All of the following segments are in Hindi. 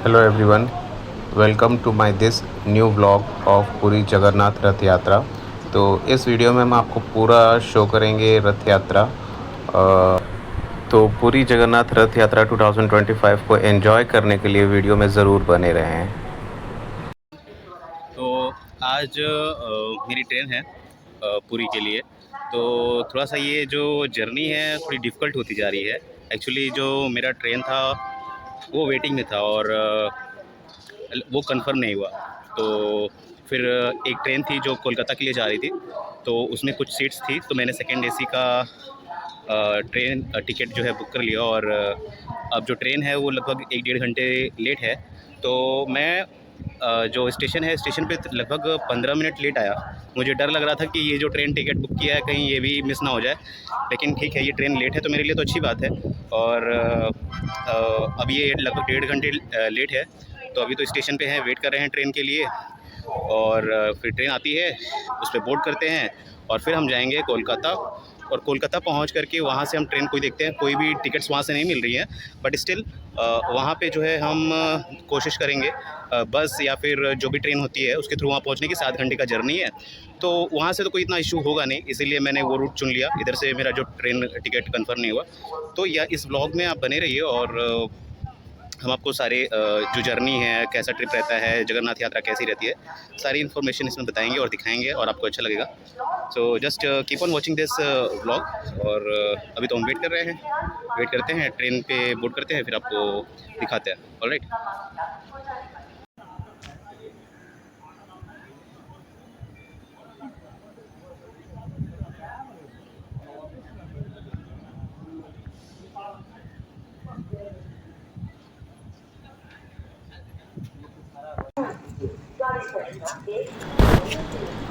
Hello everyone, welcome to my this new vlog of Puri Jagannath Rath Yatra. तो इस वीडियो में हम आपको पूरा शो करेंगे रथ यात्रा। तो पुरी जगन्नाथ रथ यात्रा 2025 को एंजॉय करने के लिए वीडियो में ज़रूर बने रहें। तो आज मेरी ट्रेन है पुरी के लिए। तो थोड़ा सा ये जो जर्नी है थोड़ी डिफ़िकल्ट होती जा रही है। एक्चुअली जो मेरा ट्रेन था वो वेटिंग में था और वो कंफर्म नहीं हुआ। तो फिर एक ट्रेन थी जो कोलकाता के लिए जा रही थी, तो उसमें कुछ सीट्स थी, तो मैंने सेकेंड एसी का ट्रेन टिकट जो है बुक कर लिया। और अब जो ट्रेन है वो लगभग 1 डेढ़ घंटे लेट है। तो मैं जो स्टेशन है, स्टेशन पे लगभग 15 मिनट लेट आया। मुझे डर लग रहा था कि ये जो ट्रेन टिकट बुक किया है कहीं ये भी मिस ना हो जाए, लेकिन ठीक है, ये ट्रेन लेट है तो मेरे लिए तो अच्छी बात है। और अब ये लगभग 1.5 घंटे लेट है। तो अभी तो स्टेशन पे हैं, वेट कर रहे हैं ट्रेन के लिए। और फिर ट्रेन आती है, उस पर बोर्ड करते हैं और फिर हम जाएंगे कोलकाता। और कोलकाता पहुंच करके वहां से हम ट्रेन कोई देखते हैं, कोई भी टिकट्स वहां से नहीं मिल रही हैं, बट स्टिल वहाँ पे जो है हम कोशिश करेंगे बस या फिर जो भी ट्रेन होती है उसके थ्रू वहाँ पहुँचने की। 7 घंटे का जर्नी है, तो वहाँ से तो कोई इतना इशू होगा नहीं, इसीलिए मैंने वो रूट चुन लिया। इधर से मेरा जो ट्रेन टिकट कन्फर्म नहीं हुआ। तो या इस ब्लॉग में आप बने रहिए और हम आपको सारे जो जर्नी है, कैसा ट्रिप रहता है, जगन्नाथ यात्रा कैसी रहती है, सारी इन्फॉर्मेशन इसमें बताएंगे और दिखाएंगे और आपको अच्छा लगेगा। So just keep on watching this vlog. और अभी तो हम वेट कर रहे हैं, वेट करते हैं, ट्रेन पे बोर्ड करते हैं, फिर आपको दिखाते हैं। ऑलराइट।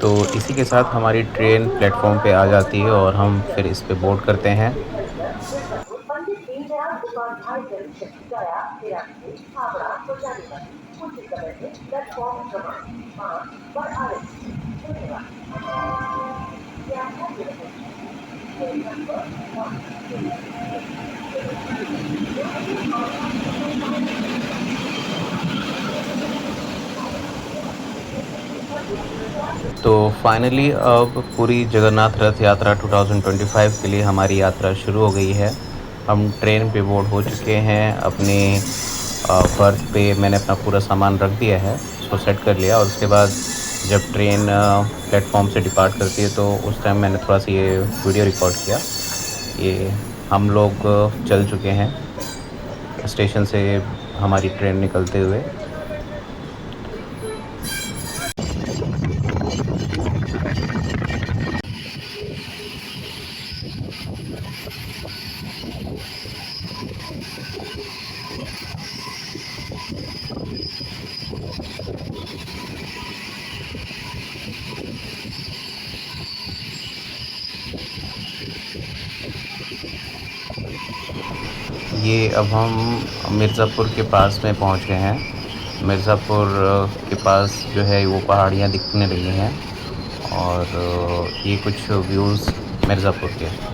तो इसी के साथ हमारी ट्रेन प्लेटफॉर्म पे आ जाती है और हम फिर इस पे बोर्ड करते हैं। तो फाइनली अब पूरी जगन्नाथ रथ यात्रा 2025 के लिए हमारी यात्रा शुरू हो गई है। हम ट्रेन पे बोर्ड हो चुके हैं। अपने बर्थ पे मैंने अपना पूरा सामान रख दिया है, उसको सेट कर लिया। और उसके बाद जब ट्रेन प्लेटफॉर्म से डिपार्ट करती है तो उस टाइम मैंने थोड़ा सा ये वीडियो रिकॉर्ड किया। ये हम लोग चल चुके हैं स्टेशन से हमारी ट्रेन निकलते हुए। ये अब हम मिर्ज़ापुर के पास में पहुंच गए हैं। मिर्ज़ापुर के पास जो है वो पहाड़ियाँ दिखने लगी हैं और ये कुछ व्यूज़ मिर्ज़ापुर के।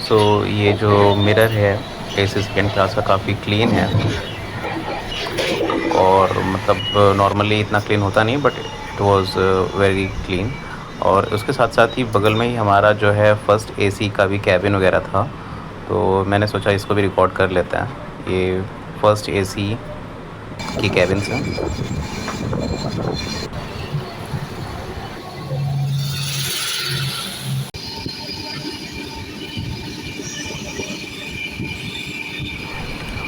सो ये जो मिरर है एसी सेकेंड क्लास का, काफ़ी क्लीन है। और मतलब नॉर्मली इतना क्लीन होता नहीं, but it was very clean. और उसके साथ साथ ही बगल में ही हमारा जो है फर्स्ट एसी का भी कैबिन वगैरह था, तो मैंने सोचा इसको भी रिकॉर्ड कर लेते हैं। ये फर्स्ट एसी की कैबिन्स हैं।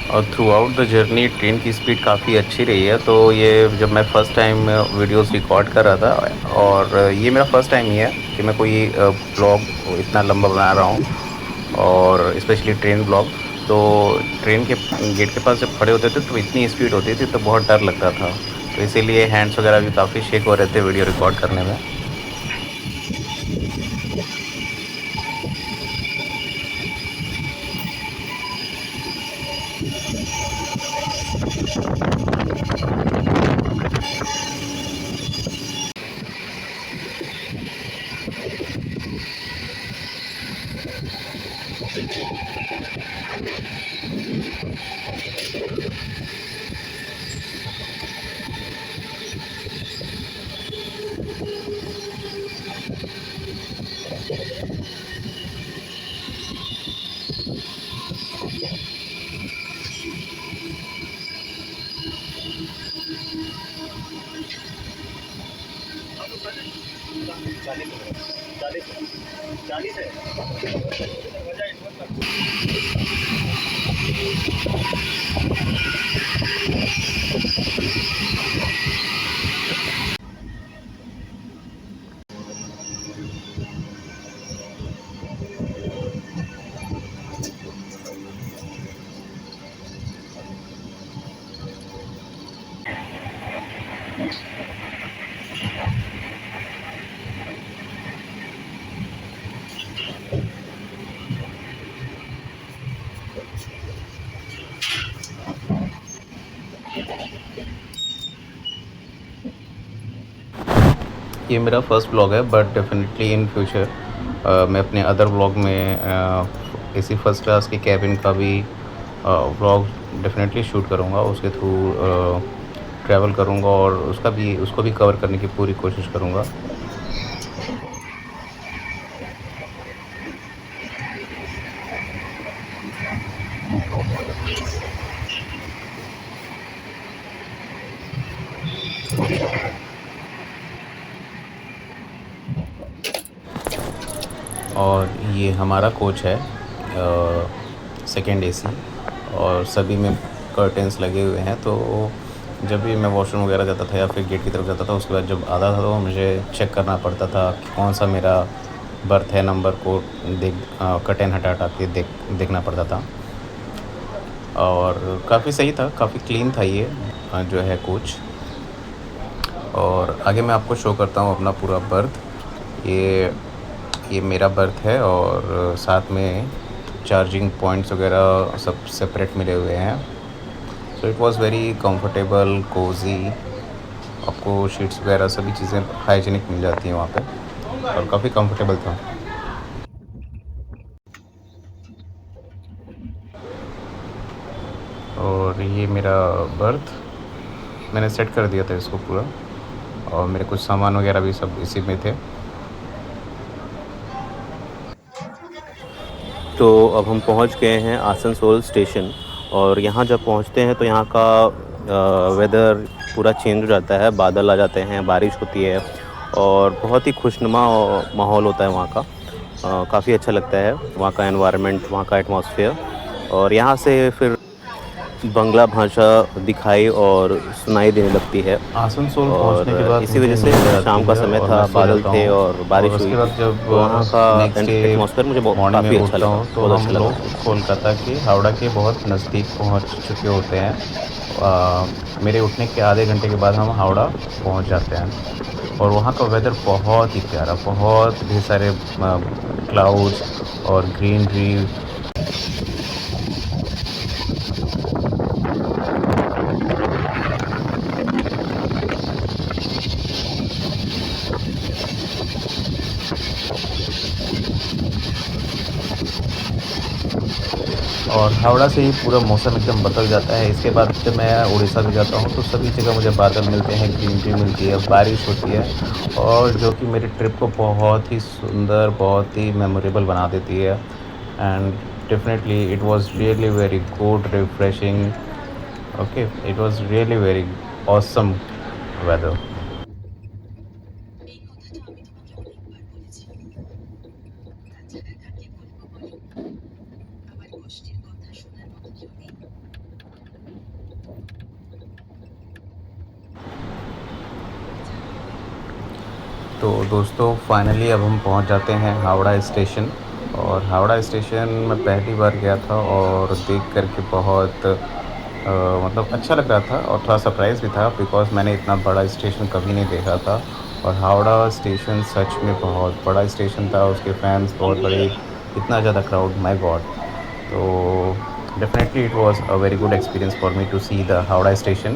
और through out the journey train की स्पीड काफ़ी अच्छी रही है। तो ये जब मैं फ़र्स्ट टाइम वीडियोस रिकॉर्ड कर रहा था, और ये मेरा फ़र्स्ट टाइम ही है कि मैं कोई ब्लॉग इतना लंबा बना रहा हूँ, और स्पेशली ट्रेन ब्लॉग। तो ट्रेन के गेट के पास जब खड़े होते थे तो इतनी स्पीड होती थी तो बहुत डर लगता था। तो इसीलिए हैंड्स वगैरह भी काफ़ी शेक हो रहे थे वीडियो रिकॉर्ड करने में। ये मेरा फर्स्ट ब्लॉग है, बट डेफिनेटली इन फ्यूचर मैं अपने अदर ब्लॉग में इसी फर्स्ट क्लास की कैबिन का भी ब्लॉग डेफिनेटली शूट करूँगा। उसके थ्रू ट्रैवल करूँगा और उसको भी कवर करने की पूरी कोशिश करूँगा। और ये हमारा कोच है, सेकेंड एसी, और सभी में कर्टेंस लगे हुए हैं। तो जब भी मैं वॉशरूम वगैरह जाता था या फिर गेट की तरफ जाता था, उसके बाद जब आता था तो मुझे चेक करना पड़ता था कि कौन सा मेरा बर्थ है, नंबर को कर्टेन हटा हटा के देखना पड़ता था। और काफ़ी सही था, काफ़ी क्लीन था ये जो है कोच। और आगे मैं आपको शो करता हूँ अपना पूरा बर्थ। ये मेरा बर्थ है, और साथ में चार्जिंग पॉइंट्स वगैरह सब सेपरेट मिले हुए हैं। So it was very comfortable, cosy. आपको शीट्स वगैरह सभी चीज़ें हाइजीनिक मिल जाती हैं वहाँ पे, और काफ़ी कंफर्टेबल था। और ये मेरा बर्थ मैंने सेट कर दिया था इसको पूरा, और मेरे कुछ सामान वगैरह भी सब इसी में थे। तो अब हम पहुंच गए हैं आसनसोल स्टेशन, और यहाँ जब पहुंचते हैं तो यहाँ का वेदर पूरा चेंज हो जाता है, बादल आ जाते हैं, बारिश होती है, और बहुत ही खुशनुमा माहौल होता है वहाँ का। काफ़ी अच्छा लगता है वहाँ का एनवायरनमेंट, वहाँ का एटमॉस्फेयर। और यहाँ से फिर बंगला भाषा दिखाई और सुनाई देने लगती है। आसनसोल पहुंचने के बाद इसी वजह से शाम का समय था, बादल थे और बारिश हुई, तो वहाँ का एटमॉस्फेयर मुझे काफ़ी अच्छा लगा, बहुत अच्छा लगा। कोलकाता के हावड़ा के बहुत नज़दीक पहुंच चुके होते हैं। मेरे उठने के आधे घंटे के बाद हम हावड़ा पहुंच जाते हैं, और वहाँ का वेदर बहुत ही प्यारा, बहुत ढेर सारे क्लाउड्स और ग्रीनरी। और हावड़ा से ही पूरा मौसम एकदम बदल जाता है। इसके बाद जब मैं उड़ीसा भी जाता हूँ तो सभी जगह मुझे बादल मिलते हैं, ग्रीनरी मिलती है, बारिश होती है, और जो कि मेरे ट्रिप को बहुत ही सुंदर, बहुत ही मेमोरेबल बना देती है। And definitely it was really very good, refreshing, Okay, it was really very awesome weather. এই কথাটা আমি তোমাকে অনেকবার বলেছি। তাছাড়া কাকে বলবো বলো? আমার কষ্টের কথা শোনার মতো কেউ নেই। तो दोस्तों फाइनली अब हम पहुंच जाते हैं हावड़ा स्टेशन। और हावड़ा स्टेशन में पहली बार गया था और देख कर के बहुत मतलब अच्छा लग रहा था और थोड़ा सरप्राइज़ भी था, बिकॉज़ मैंने इतना बड़ा स्टेशन कभी नहीं देखा था। और हावड़ा स्टेशन सच में बहुत बड़ा स्टेशन था, उसके फैन्स बहुत बड़े, इतना ज़्यादा क्राउड, माय गॉड! तो definitely it was a very good experience for me to see the Howrah station.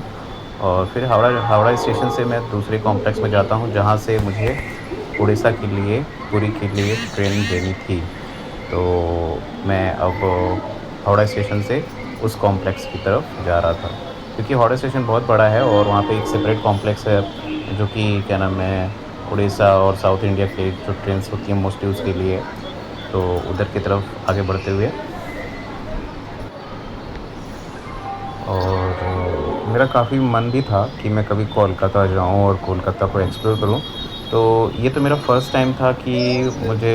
और फिर हावड़ा हावड़ा स्टेशन से मैं दूसरे कॉम्प्लेक्स में जाता हूँ, जहाँ से मुझे उड़ीसा के लिए, पुरी के लिए ट्रेन लेनी थी। तो मैं अब हावड़ा स्टेशन से उस कॉम्प्लेक्स की तरफ जा रहा था, क्योंकि हावड़ा स्टेशन बहुत बड़ा है और वहाँ पे एक सेपरेट कॉम्प्लेक्स है, जो कि क्या नाम है, उड़ीसा और साउथ इंडिया के जो ट्रेन्स होती हैं मोस्टली उसके लिए। तो उधर की तरफ आगे बढ़ते हुए, और मेरा काफ़ी मन भी था कि मैं कभी कोलकाता जाऊँ और कोलकाता को एक्सप्लोर करूँ। तो ये तो मेरा फ़र्स्ट टाइम था कि मुझे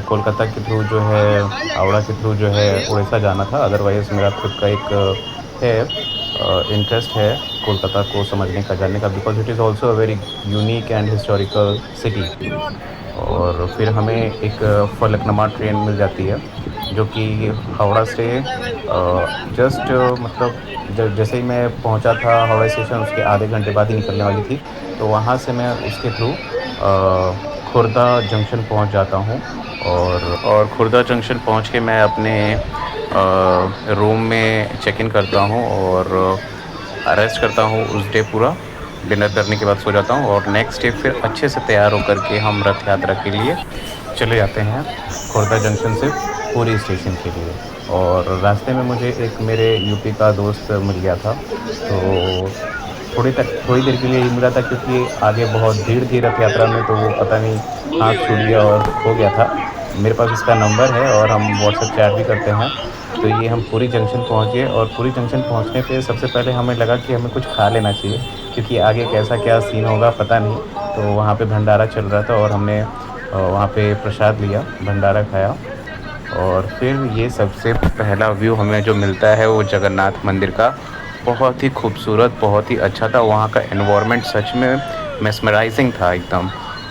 कोलकाता के थ्रू जो है, हावड़ा के थ्रू जो है उड़ीसा जाना था। अदरवाइज़ मेरा खुद का एक है इंटरेस्ट है कोलकाता को समझने का, जानने का, because it is also a very unique and historical city. और फिर हमें एक फलकनुमा ट्रेन मिल जाती है, जो कि हावड़ा से जस्ट मतलब जैसे ही मैं पहुंचा था हावड़ा स्टेशन, उसके आधे घंटे बाद ही निकलने वाली थी। तो वहाँ से मैं उसके थ्रू खुर्दा जंक्शन पहुंच जाता हूँ। और खुर्दा जंक्शन पहुंच के मैं अपने रूम में चेक इन करता हूँ और रेस्ट करता हूँ उस डे पूरा। डिनर करने के बाद सो जाता हूँ और नेक्स्ट डे फिर अच्छे से तैयार होकर के हम रथ यात्रा के लिए चले जाते हैं खुर्दा जंक्शन से पुरी स्टेशन के लिए। और रास्ते में मुझे एक मेरे यूपी का दोस्त मिल गया था। तो थोड़ी देर के लिए ही मिला था, क्योंकि आगे बहुत भीड़ थी रथ यात्रा में, तो वो पता नहीं हाथ छूट गया और खो गया था। मेरे पास उसका नंबर है और हम व्हाट्सएप चैट भी करते हैं। तो ये हम पुरी जंक्शन पहुँच गए और पुरी जंक्शन पहुँचने पे सबसे पहले हमें लगा कि हमें कुछ खा लेना चाहिए, क्योंकि आगे कैसा क्या सीन होगा पता नहीं। तो वहाँ पे भंडारा चल रहा था और हमने वहाँ पे प्रसाद लिया, भंडारा खाया। और फिर ये सबसे पहला व्यू हमें जो मिलता है वो जगन्नाथ मंदिर का, बहुत ही खूबसूरत, बहुत ही अच्छा था। वहाँ का एनवायरनमेंट सच में मेस्मराइजिंग था एकदम।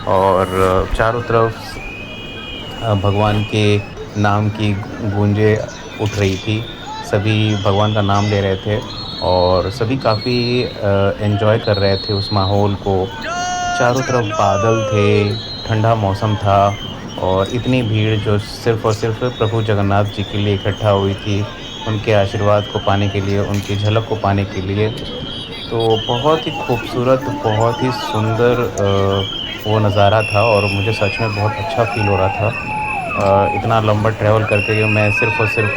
और चारों तरफ भगवान के नाम की गूंजें उठ रही थी, सभी भगवान का नाम ले रहे थे और सभी काफ़ी एंजॉय कर रहे थे उस माहौल को। चारों तरफ बादल थे, ठंडा मौसम था और इतनी भीड़ जो सिर्फ़ और सिर्फ़ प्रभु जगन्नाथ जी के लिए इकट्ठा हुई थी, उनके आशीर्वाद को पाने के लिए, उनकी झलक को पाने के लिए। तो बहुत ही खूबसूरत, बहुत ही सुंदर वो नज़ारा था और मुझे सच में बहुत अच्छा फ़ील हो रहा था। इतना लंबा ट्रैवल करके मैं सिर्फ़ और सिर्फ़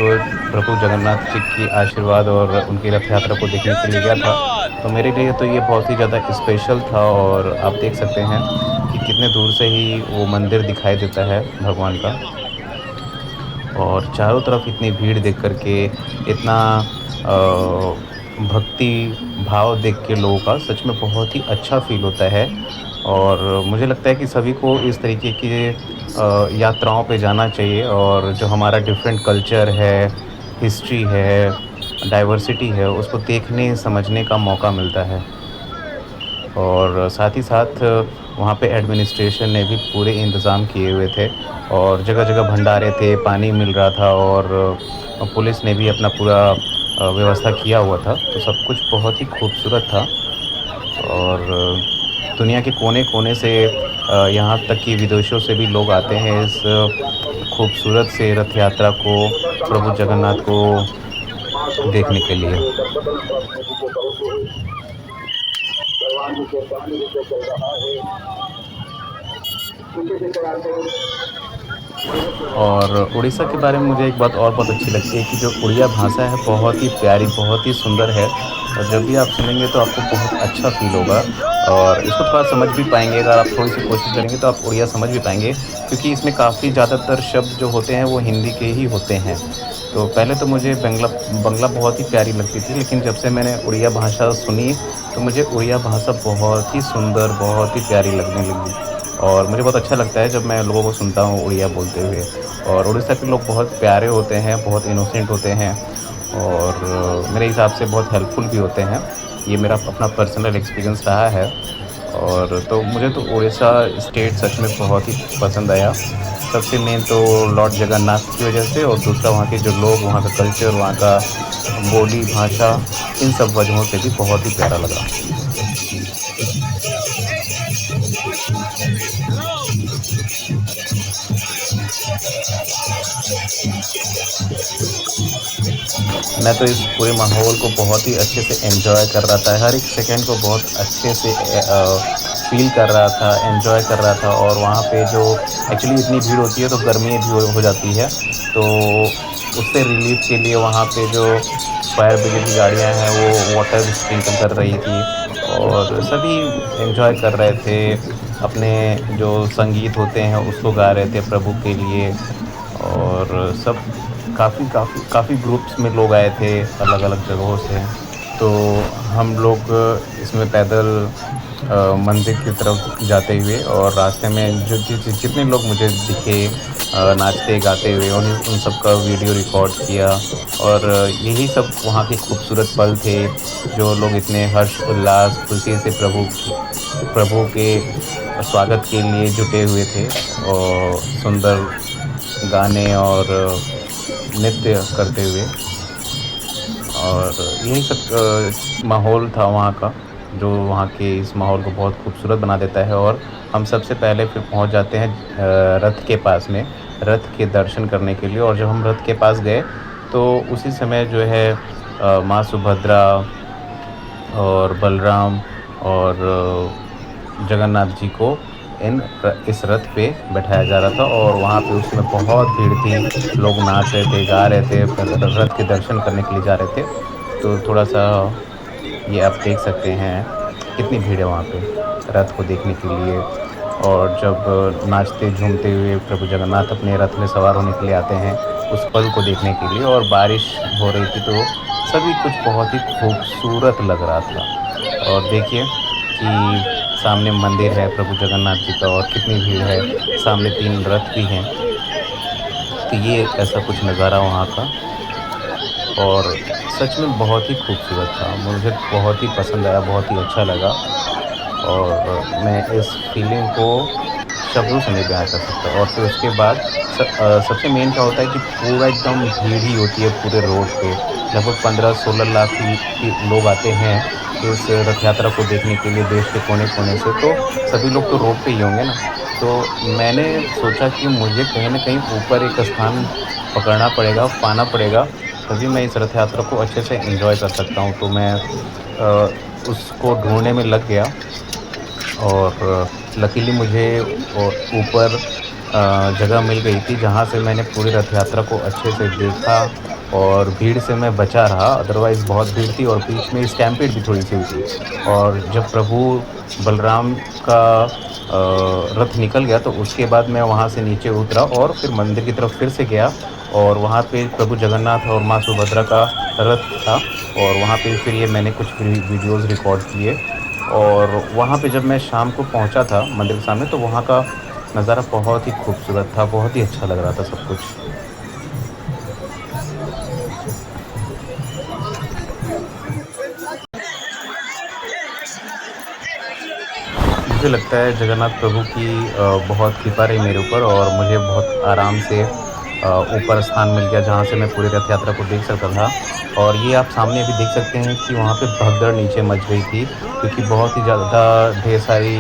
प्रभु जगन्नाथ जी की आशीर्वाद और उनकी रथ यात्रा को देखने के लिए गया था। तो मेरे लिए तो ये बहुत ही ज़्यादा स्पेशल था और आप देख सकते हैं कि कितने दूर से ही वो मंदिर दिखाई देता है भगवान का। और चारों तरफ इतनी भीड़ देख कर के, इतना भक्ति भाव देख के लोगों का सच में बहुत ही अच्छा फ़ील होता है। और मुझे लगता है कि सभी को इस तरीके की यात्राओं पे जाना चाहिए, और जो हमारा डिफरेंट कल्चर है, हिस्ट्री है, डाइवर्सिटी है, उसको देखने समझने का मौका मिलता है। और साथ ही साथ वहाँ पे एडमिनिस्ट्रेशन ने भी पूरे इंतज़ाम किए हुए थे और जगह-जगह भंडारे थे, पानी मिल रहा था और पुलिस ने भी अपना पूरा व्यवस्था किया हुआ था। तो सब कुछ बहुत ही खूबसूरत था। और दुनिया के कोने-कोने से यहाँ तक कि विदेशों से भी लोग आते हैं इस खूबसूरत से रथ यात्रा को, प्रभु जगन्नाथ को देखने के लिए। और उड़ीसा के बारे में मुझे एक बात और बहुत अच्छी लगती है कि जो उड़िया भाषा है बहुत ही प्यारी, बहुत ही सुंदर है और जब भी आप सुनेंगे तो आपको बहुत अच्छा फ़ील होगा और इसको थोड़ा समझ भी पाएँगे अगर आप थोड़ी-सी कोशिश करेंगे तो आप उड़िया समझ भी पाएँगे क्योंकि इसमें काफ़ी ज़्यादातर शब्द जो होते हैं वो हिंदी के ही होते हैं। तो पहले तो मुझे बंगला बंगला बहुत ही प्यारी लगती थी लेकिन जब से मैंने उड़िया भाषा सुनी, तो मुझे उड़िया भाषा बहुत ही सुंदर, बहुत ही प्यारी लगने लगी और मुझे बहुत अच्छा लगता है जब मैं लोगों को सुनता हूँ उड़िया बोलते हुए। और उड़ीसा के लोग बहुत प्यारे होते हैं, बहुत इनोसेंट होते हैं और मेरे हिसाब से बहुत हेल्पफुल भी होते हैं। ये मेरा अपना पर्सनल एक्सपीरियंस रहा है और तो मुझे तो उड़ीसा स्टेट सच में बहुत ही पसंद आया। सबसे मेन तो लॉर्ड जगन्नाथ की वजह से और दूसरा वहाँ के जो लोग, वहाँ का कल्चर, वहाँ का बोली, भाषा, इन सब वजहों से भी बहुत ही प्यारा लगा। मैं तो इस पूरे माहौल को बहुत ही अच्छे से एन्जॉय कर रहा था, हर एक सेकंड को बहुत अच्छे से फ़ील कर रहा था, एन्जॉय कर रहा था और वहाँ पे जो एक्चुअली इतनी भीड़ होती है तो गर्मी भी हो जाती है, तो उससे रिलीफ़ के लिए वहाँ पे जो फायर ब्रिगेड की गाड़ियाँ हैं वो वाटर स्प्रिंकल कर रही थी और सभी एन्जॉय कर रहे थे, अपने जो संगीत होते हैं उसको गा रहे थे प्रभु के लिए और सब काफ़ी काफ़ी काफ़ी ग्रुप्स में लोग आए थे अलग-अलग जगहों से। तो हम लोग इसमें पैदल मंदिर की तरफ जाते हुए और रास्ते में जो जितने लोग मुझे दिखे नाचते गाते हुए उन सब का वीडियो रिकॉर्ड किया और यही सब वहाँ के खूबसूरत पल थे, जो लोग इतने हर्ष उल्लास खुशी से प्रभु के स्वागत के लिए जुटे हुए थे और सुंदर गाने और नृत्य करते हुए और यही सब माहौल था वहाँ का, जो वहाँ के इस माहौल को बहुत खूबसूरत बना देता है और हम सबसे पहले फिर पहुँच जाते हैं रथ के पास में, रथ के दर्शन करने के लिए और जब हम रथ के पास गए, तो उसी समय जो है माँ सुभद्रा और बलराम और जगन्नाथ जी को इस रथ पे बैठाया जा रहा था और वहाँ पे उस समय बहुत भीड़ थी, लोग नाच रहे थे, गा रहे थे, रथ के दर्शन करने के लिए जा रहे थे। तो थोड़ा-सा ये आप देख सकते हैं, कितनी भीड़ है वहाँ पे रथ को देखने के लिए और जब नाचते झूमते हुए प्रभु जगन्नाथ अपने रथ में सवार होने के लिए आते हैं, उस पल को देखने के लिए और बारिश हो रही थी तो सभी कुछ बहुत ही खूबसूरत लग रहा था और देखिए कि सामने मंदिर है प्रभु जगन्नाथ जी का और कितनी भीड़ है, सामने 3 रथ भी हैं। तो ये ऐसा कुछ नज़ारा वहाँ का और सच में बहुत ही खूबसूरत था, मुझे बहुत ही पसंद आया, बहुत ही अच्छा लगा और मैं इस फीलिंग को शब्दों से नहीं बयाँ कर सकता और फिर उसके बाद सबसे मेन क्या होता है कि पूरा एकदम भीड़ ही होती है पूरे रोड पे, लगभग 15-16 लाख लोग आते हैं इस रथ यात्रा को देखने के लिए देश के कोने-कोने से, तो सभी लोग तो रोड पे ही होंगे ना। तो मैंने सोचा कि मुझे कहीं न कहीं ऊपर एक स्थान पकड़ना पड़ेगा, पाना पड़ेगा, तभी मैं इस रथ यात्रा को अच्छे से एन्जॉय कर सकता हूँ। तो मैं उसको ढूँढने में लग गया और लकीली मुझे ऊपर जगह मिल गई थी जहाँ से मैंने पूरी रथ यात्रा को अच्छे से देखा और भीड़ से मैं बचा रहा, अदरवाइज़ बहुत भीड़ थी और बीच में स्टैम्पेड भी थोड़ी-सी हुई थी और जब प्रभु बलराम का रथ निकल गया तो उसके बाद मैं वहाँ से नीचे उतरा और फिर मंदिर की तरफ फिर से गया और वहाँ पे प्रभु जगन्नाथ और माँ सुभद्रा का रथ था और वहाँ पे फिर ये मैंने कुछ वीडियोज़ रिकॉर्ड किए और वहाँ पे जब मैं शाम को पहुँचा था मंदिर के सामने तो वहाँ का नज़ारा बहुत ही खूबसूरत था, बहुत ही अच्छा लग रहा था सब कुछ। मुझे लगता है जगन्नाथ प्रभु की बहुत कृपा रही मेरे ऊपर और मुझे बहुत आराम से ऊपर स्थान मिल गया जहाँ से मैं पूरी रथ यात्रा को देख सकता था और ये आप सामने अभी देख सकते हैं कि वहाँ पे भगदड़ नीचे मच गई थी क्योंकि बहुत ही ज़्यादा ढेर सारी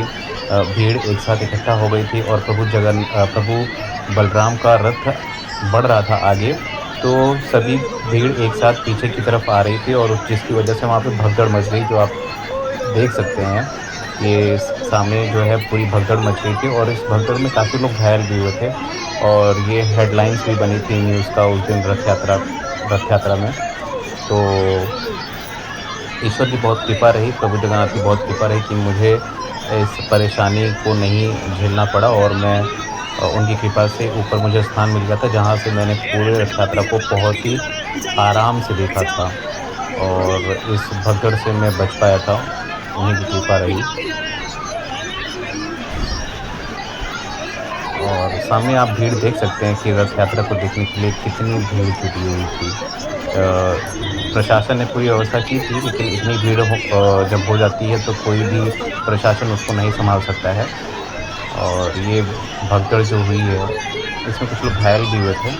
भीड़ एक साथ इकट्ठा हो गई थी और प्रभु बलराम का रथ बढ़ रहा था आगे, तो सभी भीड़ एक साथ पीछे की तरफ आ रही थी और जिसकी वजह से वहाँ पे भगदड़ मच गई जो आप देख सकते हैं। ये सामने जो है पूरी भगदड़ मच गई थी और इस भगदड़ में काफ़ी लोग घायल भी हुए थे और ये हेडलाइंस भी बनी थी न्यूज़ का उस दिन रथ यात्रा में। तो ईश्वर की बहुत कृपा रही, प्रभु जगन्नाथ की बहुत कृपा रही कि मुझे इस परेशानी को नहीं झेलना पड़ा और मैं उनकी कृपा से ऊपर मुझे स्थान मिल गया था, जहाँ से मैंने पूरे रथ यात्रा को बहुत ही आराम से देखा था और इस भगदड़ से मैं बच पाया था, उन्हीं की कृपा रही। और सामने आप भीड़ देख सकते हैं कि रथ यात्रा को देखने के लिए कितनी भीड़ जुटी हुई थी। प्रशासन ने पूरी व्यवस्था की थी लेकिन इतनी भीड़ जब हो जाती है तो कोई भी प्रशासन उसको नहीं सँभाल सकता है और ये भगदड़ जो हुई है इसमें कुछ लोग घायल भी हुए थे।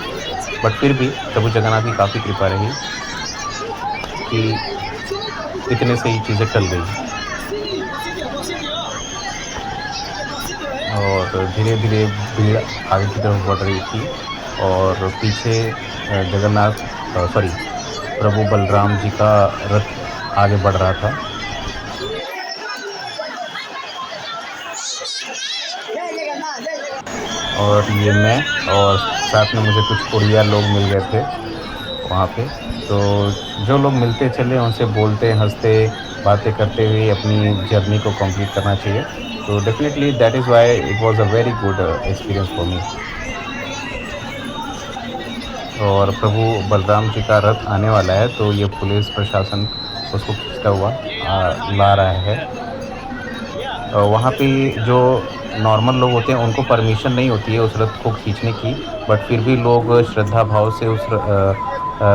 बट फिर भी प्रभु जगन्नाथ की काफ़ी कृपा रही कि इतने से ही चीज़ें टल गई और धीरे-धीरे भीड़ आगे की तरफ बढ़ रही थी और पीछे सॉरी प्रभु बलराम जी का रथ आगे बढ़ रहा था। और ये मैं और साथ में मुझे कुछ उड़िया लोग मिल गए थे वहाँ पे। तो जो लोग मिलते चले उनसे बोलते, हँसते, बातें करते हुए अपनी जर्नी को कंप्लीट करना चाहिए। तो definitely that is why it was a very good experience for मी। और प्रभु बलराम जी का रथ आने वाला है तो ये पुलिस प्रशासन उसको खींचता हुआ ला रहा है। वहाँ पे जो नॉर्मल लोग होते हैं उनको परमिशन नहीं होती है उस रथ को खींचने की, बट फिर भी लोग श्रद्धा भाव से उस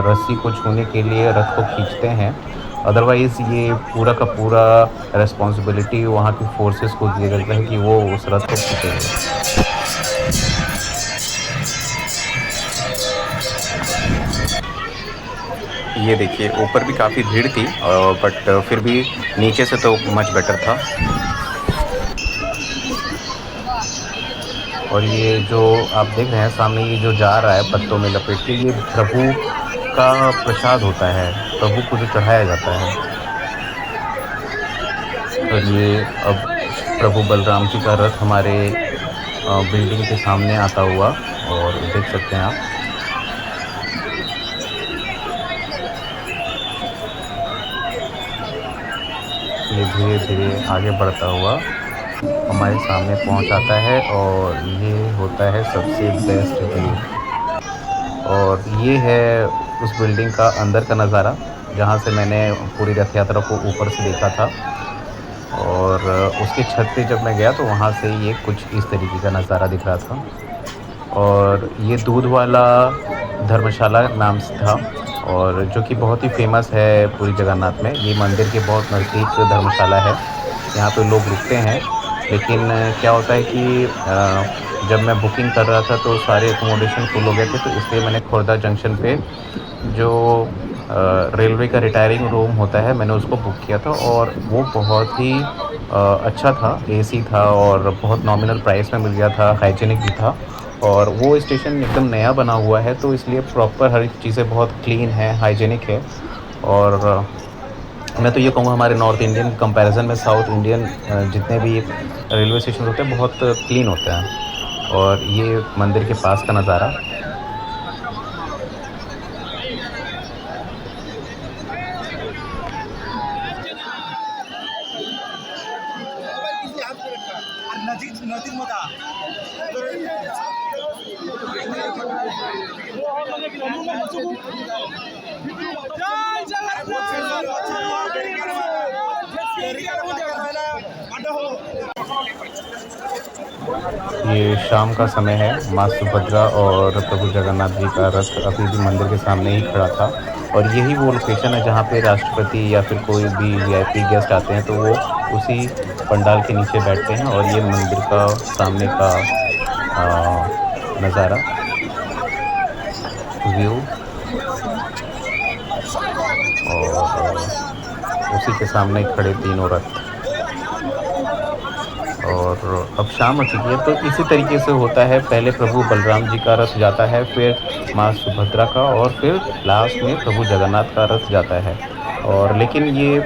रस्सी को छूने के लिए रथ को खींचते हैं। अदरवाइज़ ये पूरा का पूरा रिस्पॉन्सिबिलिटी वहाँ की फोर्सेस को दिया जाता है कि वो उस रथ को खींचेंगे। ये देखिए ऊपर भी काफ़ी भीड़ थी बट फिर भी नीचे से तो मच बेटर था। और ये जो आप देख रहे हैं सामने ये जो जा रहा है पत्तों में लपेट के, ये प्रभु का प्रसाद होता है, प्रभु को जो चढ़ाया जाता है। और ये अब प्रभु बलराम जी का रथ हमारे बिल्डिंग के सामने आता हुआ और देख सकते हैं आप। ये धीरे-धीरे आगे बढ़ता हुआ हमारे सामने पहुंच आता है और ये होता है सबसे बेस्ट व्यू। और ये है उस बिल्डिंग का अंदर का नज़ारा जहाँ से मैंने पूरी रथ यात्रा को ऊपर से देखा था और उसकी छत पे जब मैं गया तो वहाँ से ये कुछ इस तरीके का नज़ारा दिख रहा था। और ये दूध वाला धर्मशाला नाम से था और जो कि बहुत ही फेमस है पूरी जगन्नाथ में। ये मंदिर के बहुत नज़दीक धर्मशाला है, यहाँ पे लोग रुकते हैं। लेकिन क्या होता है कि जब मैं बुकिंग कर रहा था तो सारे एकोमोडेशन फुल हो गए थे, तो इसलिए मैंने खुर्दा जंक्शन पे जो रेलवे का रिटायरिंग रूम होता है मैंने उसको बुक किया था और वो बहुत ही अच्छा था, एसी था और बहुत नॉमिनल प्राइस में मिल गया था, हाइजीनिक भी था। और वो स्टेशन एकदम नया बना हुआ है तो इसलिए प्रॉपर हर चीज़ें बहुत क्लीन है, हाइजीनिक है। और मैं तो ये कहूँगा हमारे नॉर्थ इंडियन कंपैरिजन में साउथ इंडियन जितने भी रेलवे स्टेशन होते हैं बहुत क्लीन होते हैं। और ये मंदिर के पास का नज़ारा। ये शाम का समय है, माँ सुभद्रा और प्रभु जगन्नाथ जी का रथ अभी भी मंदिर के सामने ही खड़ा था और यही वो लोकेशन है जहाँ पे राष्ट्रपति या फिर कोई भी वीआईपी गेस्ट आते हैं तो वो उसी पंडाल के नीचे बैठते हैं। और ये मंदिर का सामने का नज़ारा, व्यू, और उसी के सामने खड़े तीनों रथ। और अब शाम हो चुकी है तो इसी तरीके से होता है, पहले प्रभु बलराम जी का रथ जाता है, फिर माँ सुभद्रा का और फिर लास्ट में प्रभु जगन्नाथ का रथ जाता है। और लेकिन ये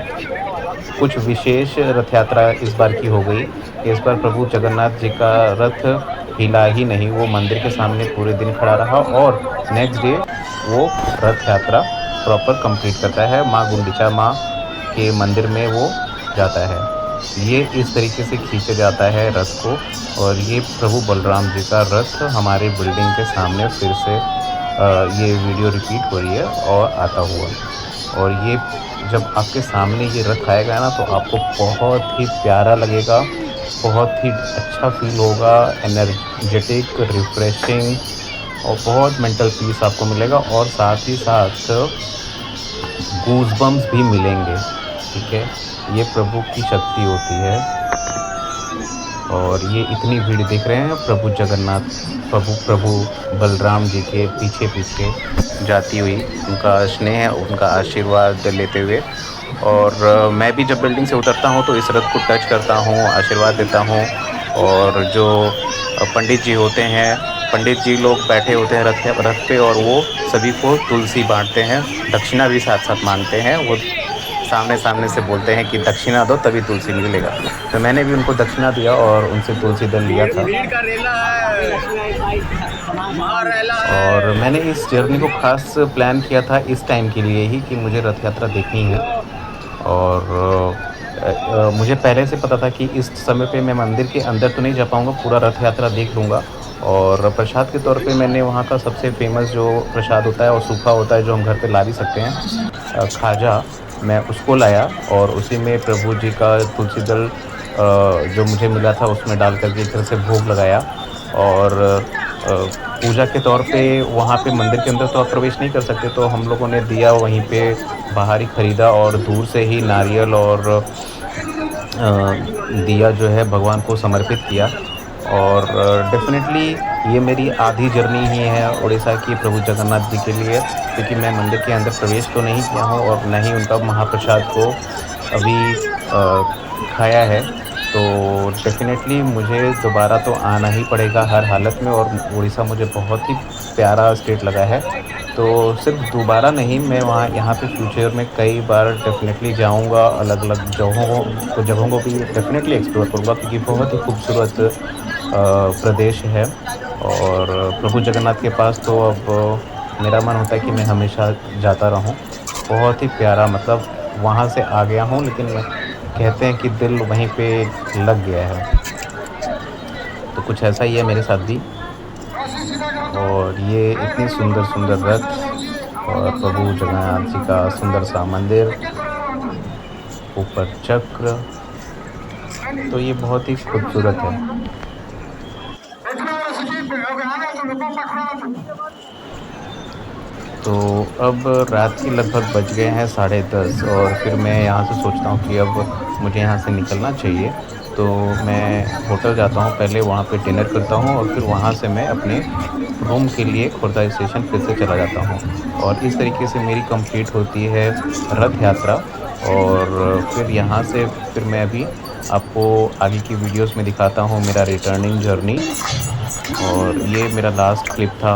कुछ विशेष रथ यात्रा इस बार की हो गई कि इस बार प्रभु जगन्नाथ जी का रथ हिला ही नहीं, वो मंदिर के सामने पूरे दिन खड़ा रहा और नेक्स्ट डे वो रथ यात्रा प्रॉपर कंप्लीट करता है, माँ गुंडिचा माँ के मंदिर में वो जाता है। ये इस तरीके से खींचा जाता है रथ को और ये प्रभु बलराम जी का रथ हमारे बिल्डिंग के सामने फिर से ये वीडियो रिपीट हो रही है और आता हुआ। और ये जब आपके सामने ये रथ आएगा ना तो आपको बहुत ही प्यारा लगेगा, बहुत ही अच्छा फील होगा, एनर्जेटिक, रिफ्रेशिंग और बहुत मेंटल पीस आपको मिलेगा और साथ ही साथ गूज़बम्प्स भी मिलेंगे, ठीक है? ये प्रभु की शक्ति होती है। और ये इतनी भीड़ देख रहे हैं प्रभु जगन्नाथ, प्रभु बलराम जी के पीछे-पीछे जाती हुई, उनका स्नेह, उनका आशीर्वाद लेते हुए। और मैं भी जब बिल्डिंग से उतरता हूँ तो इस रथ को टच करता हूँ, आशीर्वाद देता हूँ। और जो पंडित जी होते हैं, पंडित जी लोग बैठे होते हैं रथ पे और वो सभी को तुलसी बाँटते हैं, दक्षिणा भी साथ-साथ माँगते हैं। वो सामने से बोलते हैं कि दक्षिणा दो तभी तुलसी मिलेगा। तो मैंने भी उनको दक्षिणा दिया और उनसे तुलसी दल लिया था। और मैंने इस जर्नी को ख़ास प्लान किया था इस टाइम के लिए ही कि मुझे रथ यात्रा देखनी है। और मुझे पहले से पता था कि इस समय पे मैं मंदिर के अंदर तो नहीं जा पाऊँगा, पूरा रथ यात्रा देख लूँगा। और प्रसाद के तौर पे मैंने वहाँ का सबसे फ़ेमस जो प्रसाद होता है और सूखा होता है जो हम घर पे ला भी सकते हैं, खाजा, मैं उसको लाया और उसी में प्रभु जी का तुलसी दल जो मुझे मिला था उसमें डाल कर के एक तरह से भोग लगाया। और पूजा के तौर पे वहाँ पे मंदिर के अंदर तो आप प्रवेश नहीं कर सकते, तो हम लोगों ने दिया वहीं पे बाहर ही खरीदा और दूर से ही नारियल और दिया जो है भगवान को समर्पित किया। और डेफ़िनेटली ये मेरी आधी जर्नी ही है उड़ीसा की प्रभु जगन्नाथ जी के लिए, क्योंकि मैं मंदिर के अंदर प्रवेश तो नहीं किया हूँ और ना ही उनका महाप्रसाद को अभी खाया है। तो डेफ़िनेटली मुझे दोबारा तो आना ही पड़ेगा हर हालत में और उड़ीसा मुझे बहुत ही प्यारा स्टेट लगा है। तो सिर्फ़ दोबारा नहीं, मैं वहाँ यहाँ पे फ्यूचर में कई बार डेफ़िनेटली जाऊँगा, अलग-अलग जगहों को भी डेफ़िनेटली एक्सप्लोर करूँगा क्योंकि बहुत ही खूबसूरत प्रदेश है। और प्रभु जगन्नाथ के पास तो अब मेरा मन होता है कि मैं हमेशा जाता रहूँ। बहुत ही प्यारा, मतलब वहाँ से आ गया हूँ लेकिन कहते हैं कि दिल वहीं पे लग गया है। तो कुछ ऐसा ही है मेरे साथ भी। और ये इतनी सुंदर-सुंदर रथ और प्रभु जगन्नाथ जी का सुंदर सा मंदिर, ऊपर चक्र, तो ये बहुत ही खूबसूरत है। तो अब रात के लगभग बज गए हैं 10:30 और फिर मैं यहाँ से सोचता हूँ कि अब मुझे यहाँ से निकलना चाहिए। तो मैं होटल जाता हूँ, पहले वहाँ पे डिनर करता हूँ और फिर वहाँ से मैं अपने रूम के लिए खुर्दा स्टेशन फिर से चला जाता हूँ। और इस तरीके से मेरी कंप्लीट होती है रथ यात्रा। और फिर यहाँ से फिर मैं अभी आपको आगे की वीडियोस में दिखाता हूँ मेरा रिटर्निंग जर्नी। और ये मेरा लास्ट क्लिप था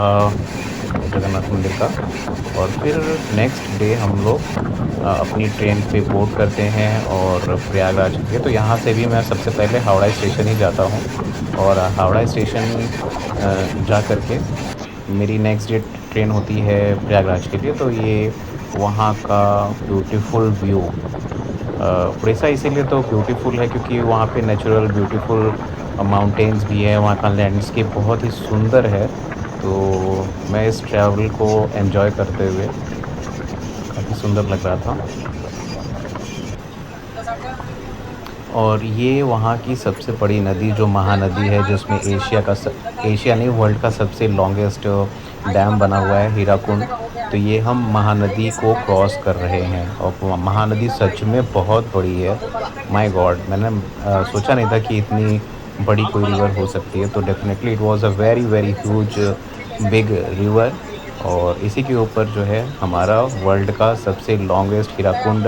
जगन्नाथ मंदिर का। और फिर नेक्स्ट डे हम लोग अपनी ट्रेन पे बोर्ड करते हैं और प्रयागराज के लिए। तो यहाँ से भी मैं सबसे पहले हावड़ा स्टेशन ही जाता हूँ और हावड़ा स्टेशन जा कर के मेरी नेक्स्ट डे ट्रेन होती है प्रयागराज के लिए। तो ये वहाँ का ब्यूटीफुल व्यू, उड़ीसा इसीलिए तो ब्यूटीफुल है क्योंकि वहाँ पे नेचुरल ब्यूटीफुल माउंटेन्स भी है, वहाँ का लैंडस्केप बहुत ही सुंदर है। तो मैं इस ट्रैवल को एंजॉय करते हुए काफ़ी सुंदर लग रहा था। और ये वहाँ की सबसे बड़ी नदी जो महानदी है, जिसमें एशिया नहीं वर्ल्ड का सबसे लॉन्गेस्ट डैम बना हुआ है, हीराकुंड। तो ये हम महानदी को क्रॉस कर रहे हैं और महानदी सच में बहुत बड़ी है। माय गॉड, मैंने सोचा नहीं था कि इतनी बड़ी कोई रिवर हो सकती है। तो definitely it was a very very huge big river. और इसी के ऊपर जो है हमारा वर्ल्ड का सबसे लॉन्गेस्ट हीराकुंड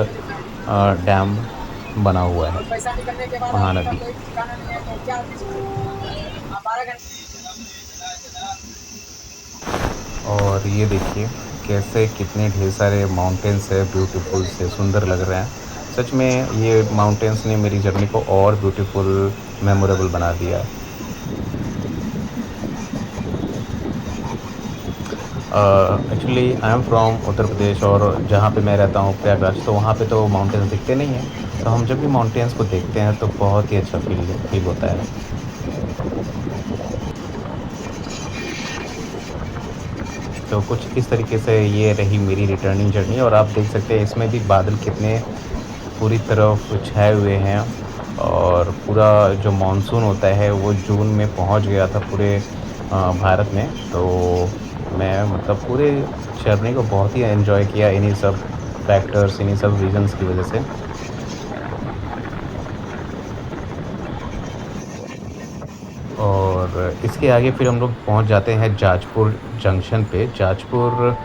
डैम बना हुआ है, महानदी। और ये देखिए कैसे कितने ढेर सारे माउंटेन्स है, ब्यूटीफुल से सुंदर लग रहे हैं। सच में ये माउंटेन्स ने मेरी जर्नी को और ब्यूटीफुल, मेमोरेबल बना दिया। Actually I am from Uttar Pradesh, और जहाँ पे मैं रहता हूँ प्रयागराज, तो वहाँ पे तो माउंटेन्स दिखते नहीं हैं। तो हम जब भी माउंटेन्स को देखते हैं तो बहुत ही अच्छा फील होता है। तो कुछ इस तरीके से ये रही मेरी रिटर्निंग जर्नी, और आप देख सकते हैं इसमें भी बादल कितने पूरी तरफ छाए हुए हैं, और पूरा जो मानसून होता है वो जून में पहुंच गया था पूरे भारत में। तो मैं मतलब पूरे जर्नी को बहुत ही एंजॉय किया इन्हीं सब फैक्टर्स, इन्हीं सब रीजंस की वजह से। और इसके आगे फिर हम लोग पहुंच जाते हैं जाजपुर जंक्शन पे। जाजपुर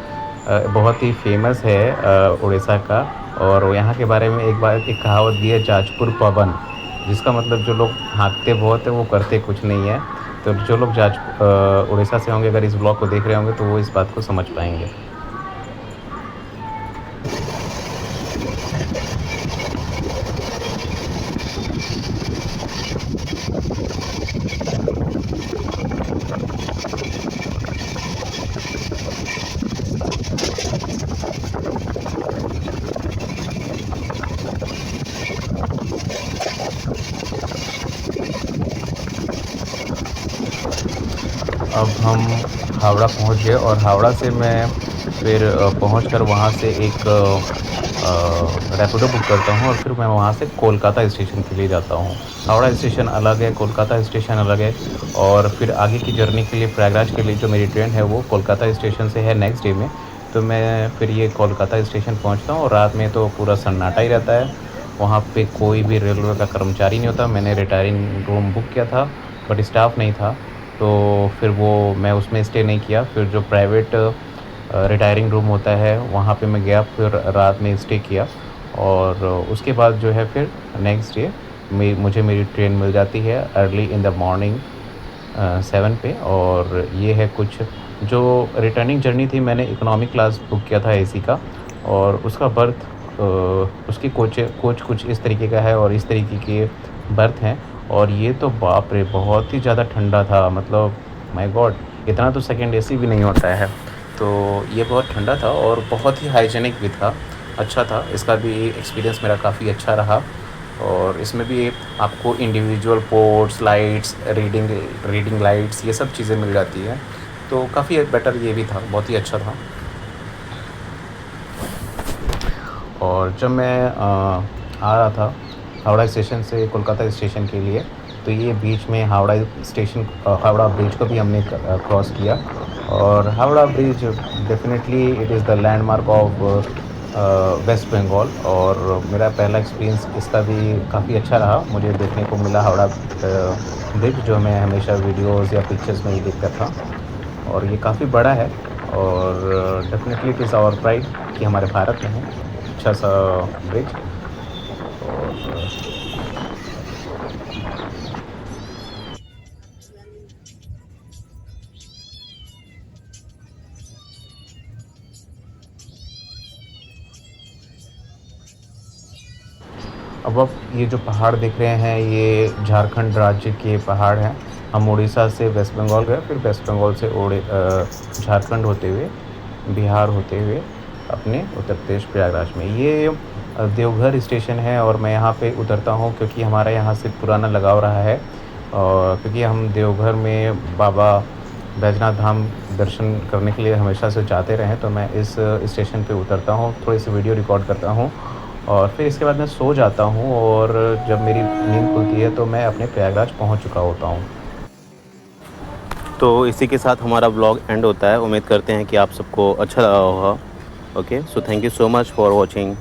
बहुत ही फेमस है उड़ीसा का, और यहाँ के बारे में एक कहावत भी है, जाजपुर पवन, जिसका मतलब जो लोग हाँकते बहुत है वो करते कुछ नहीं है। तो जो लोग उड़ीसा से होंगे, अगर इस ब्लॉग को देख रहे होंगे, तो वो इस बात को समझ पाएंगे। अब हम हावड़ा पहुंच गए, और हावड़ा से मैं फिर पहुंचकर वहां से एक रैपिडो बुक करता हूं, और फिर मैं वहां से कोलकाता स्टेशन के लिए जाता हूं। हावड़ा स्टेशन अलग है, कोलकाता स्टेशन अलग है। और फिर आगे की जर्नी के लिए प्रयागराज के लिए जो मेरी ट्रेन है वो कोलकाता स्टेशन से है नेक्स्ट डे में। तो मैं फिर ये कोलकाता स्टेशन पहुंचता हूँ, और रात में तो पूरा सन्नाटा ही रहता है। वहाँ पे कोई भी रेलवे का कर्मचारी नहीं होता। मैंने रिटायरिंग रूम बुक किया था, बट स्टाफ नहीं था, तो फिर वो मैं उसमें स्टे नहीं किया। फिर जो प्राइवेट रिटायरिंग रूम होता है वहाँ पे मैं गया, फिर रात में स्टे किया, और उसके बाद जो है फिर नेक्स्ट डे मुझे मेरी ट्रेन मिल जाती है अर्ली इन द मॉर्निंग 7 पे। और ये है कुछ जो रिटर्निंग जर्नी थी। मैंने इकोनॉमिक क्लास बुक किया था एसी का, और उसका बर्थ उसकी कोच कुछ इस तरीके का है, और इस तरीके के बर्थ हैं। और ये तो बाप रे बहुत ही ज़्यादा ठंडा था, मतलब माय गॉड, इतना तो सेकंड एसी भी नहीं होता है। तो ये बहुत ठंडा था और बहुत ही हाइजीनिक भी था, अच्छा था। इसका भी एक्सपीरियंस मेरा काफ़ी अच्छा रहा। और इसमें भी आपको individual ports, lights, reading lights, ये सब चीज़ें मिल जाती हैं। तो काफ़ी बेटर ये भी था, बहुत ही अच्छा था। और जब मैं आ रहा था हावड़ा स्टेशन से कोलकाता स्टेशन के लिए, तो ये बीच में हावड़ा ब्रिज को भी हमने क्रॉस किया। और Howrah bridge definitely it is the landmark of West Bengal, और मेरा पहला एक्सपीरियंस इसका भी काफ़ी अच्छा रहा। मुझे देखने को मिला हावड़ा ब्रिज, जो मैं हमेशा वीडियोज़ या पिक्चर्स में ही देखता था, और ये काफ़ी बड़ा है। और definitely it is our pride कि हमारे भारत में है अच्छा सा ब्रिज। और अब आप ये जो पहाड़ देख रहे हैं ये झारखंड राज्य के पहाड़ हैं। हम उड़ीसा से वेस्ट बंगाल गए, फिर वेस्ट बंगाल से झारखंड होते हुए, बिहार होते हुए अपने उत्तर प्रदेश प्रयागराज में। ये देवघर स्टेशन है, और मैं यहाँ पे उतरता हूँ क्योंकि हमारा यहाँ से पुराना लगाव रहा है। और क्योंकि हम देवघर में बाबा बैजनाथ धाम दर्शन करने के लिए हमेशा से जाते रहे, तो मैं इस स्टेशन पे उतरता हूँ, थोड़ी सी वीडियो रिकॉर्ड करता हूँ, और फिर इसके बाद मैं सो जाता हूँ। और जब मेरी नींद खुलती है तो मैं अपने प्रयागराज पहुँच चुका होता हूँ। तो इसी के साथ हमारा ब्लॉग एंड होता है। उम्मीद करते हैं कि आप सबको अच्छा लगा होगा। Okay, so thank you so much for watching.